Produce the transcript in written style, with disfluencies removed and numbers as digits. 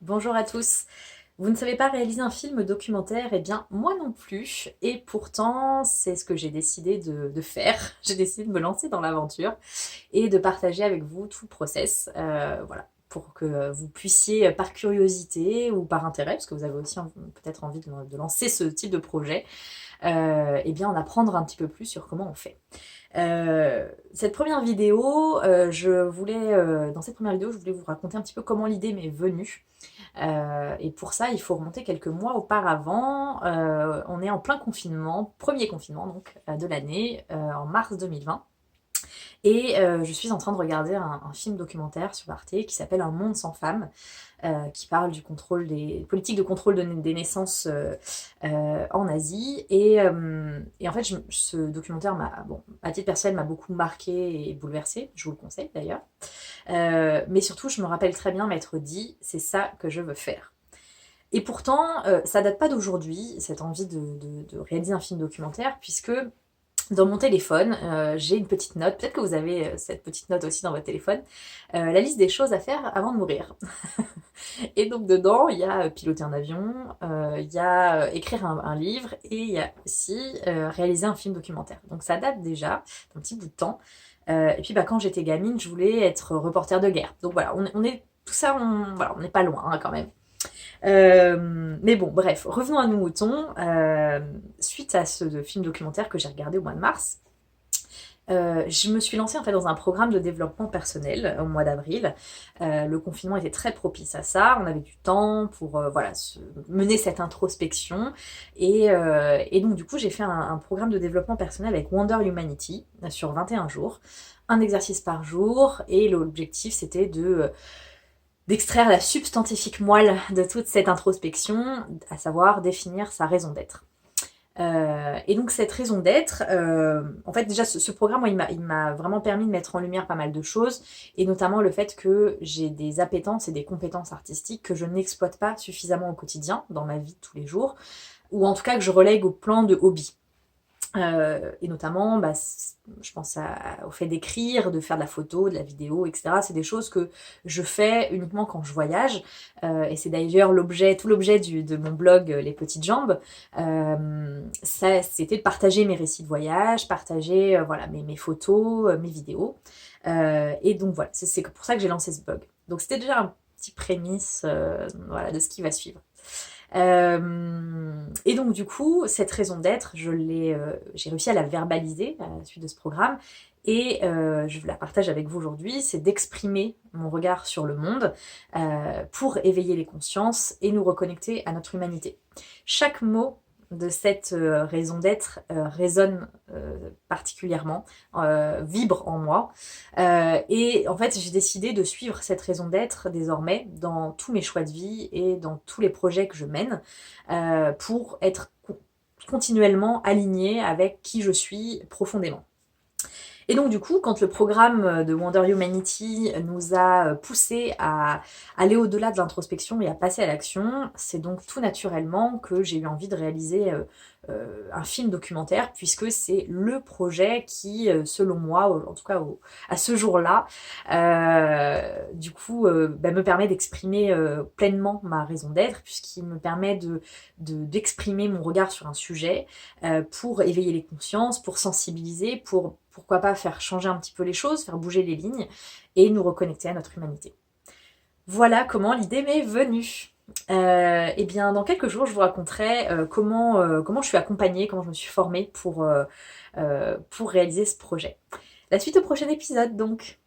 Bonjour à tous. Vous ne savez pas réaliser un film documentaire? Eh bien, moi non plus. Et pourtant, c'est ce que j'ai décidé de faire. J'ai décidé de me lancer dans l'aventure et de partager avec vous tout le process. Voilà, pour que vous puissiez, par curiosité ou par intérêt, parce que vous avez aussi peut-être envie de lancer ce type de projet, eh bien, en apprendre un petit peu plus sur comment on fait. Cette première vidéo, dans cette première vidéo, je voulais vous raconter un petit peu comment l'idée m'est venue. Et pour ça, il faut remonter quelques mois auparavant. On est en plein confinement, premier confinement donc de l'année, en mars 2020. Et je suis en train de regarder un film documentaire sur Arte qui s'appelle Un monde sans femmes, qui parle du contrôle des politiques de contrôle des naissances en Asie. Et en fait, ce documentaire, à titre personnel, m'a beaucoup marqué et bouleversée. Je vous le conseille d'ailleurs. Mais surtout, je me rappelle très bien m'être dit, c'est ça que je veux faire. Et pourtant, ça date pas d'aujourd'hui, cette envie de réaliser un film documentaire, puisque dans mon téléphone, j'ai une petite note, peut-être que vous avez cette petite note aussi dans votre téléphone, la liste des choses à faire avant de mourir. Et donc dedans, il y a piloter un avion, il y a écrire un livre, et il y a aussi réaliser un film documentaire. Donc ça date déjà d'un petit bout de temps. Et puis quand j'étais gamine, je voulais être reporter de guerre. Donc voilà, on est tout ça, on n'est pas loin hein, quand même. Mais bon, bref, revenons à nos moutons. Suite à ce film documentaire que j'ai regardé au mois de mars, je me suis lancée en fait dans un programme de développement personnel au mois d'avril. Le confinement était très propice à ça. On avait du temps pour mener cette introspection. Et donc du coup, j'ai fait un programme de développement personnel avec Wonder Humanity sur 21 jours. Un exercice par jour. Et l'objectif, c'était d'extraire la substantifique moelle de toute cette introspection, à savoir définir sa raison d'être. Et donc cette raison d'être, en fait déjà ce programme, moi, il m'a vraiment permis de mettre en lumière pas mal de choses, et notamment le fait que j'ai des appétences et des compétences artistiques que je n'exploite pas suffisamment au quotidien, dans ma vie de tous les jours, ou en tout cas que je relègue au plan de hobby. Et notamment, je pense au fait d'écrire, de faire de la photo, de la vidéo, etc. C'est des choses que je fais uniquement quand je voyage. Et c'est d'ailleurs tout l'objet de mon blog Les Petites Jambes. Ça, c'était de partager mes récits de voyage, partager mes photos, mes vidéos. Et donc voilà, c'est pour ça que j'ai lancé ce blog. Donc c'était déjà un petit prémisse de ce qui va suivre. Et donc du coup, cette raison d'être, j'ai réussi à la verbaliser à la suite de ce programme, et je la partage avec vous aujourd'hui. C'est d'exprimer mon regard sur le monde pour éveiller les consciences et nous reconnecter à notre humanité. Chaque mot de cette raison d'être résonne particulièrement, vibre en moi. Et en fait, j'ai décidé de suivre cette raison d'être désormais dans tous mes choix de vie et dans tous les projets que je mène pour être continuellement alignée avec qui je suis profondément. Et donc du coup, quand le programme de Wonder Humanity nous a poussé à aller au-delà de l'introspection et à passer à l'action, c'est donc tout naturellement que j'ai eu envie de réaliser un film documentaire, puisque c'est le projet qui, selon moi, en tout cas à ce jour-là, me permet d'exprimer pleinement ma raison d'être, puisqu'il me permet d'exprimer mon regard sur un sujet pour éveiller les consciences, pour sensibiliser, pourquoi pas faire changer un petit peu les choses, faire bouger les lignes et nous reconnecter à notre humanité. Voilà comment l'idée m'est venue. Et bien, dans quelques jours, je vous raconterai comment je suis accompagnée, comment je me suis formée pour réaliser ce projet. La suite au prochain épisode, donc.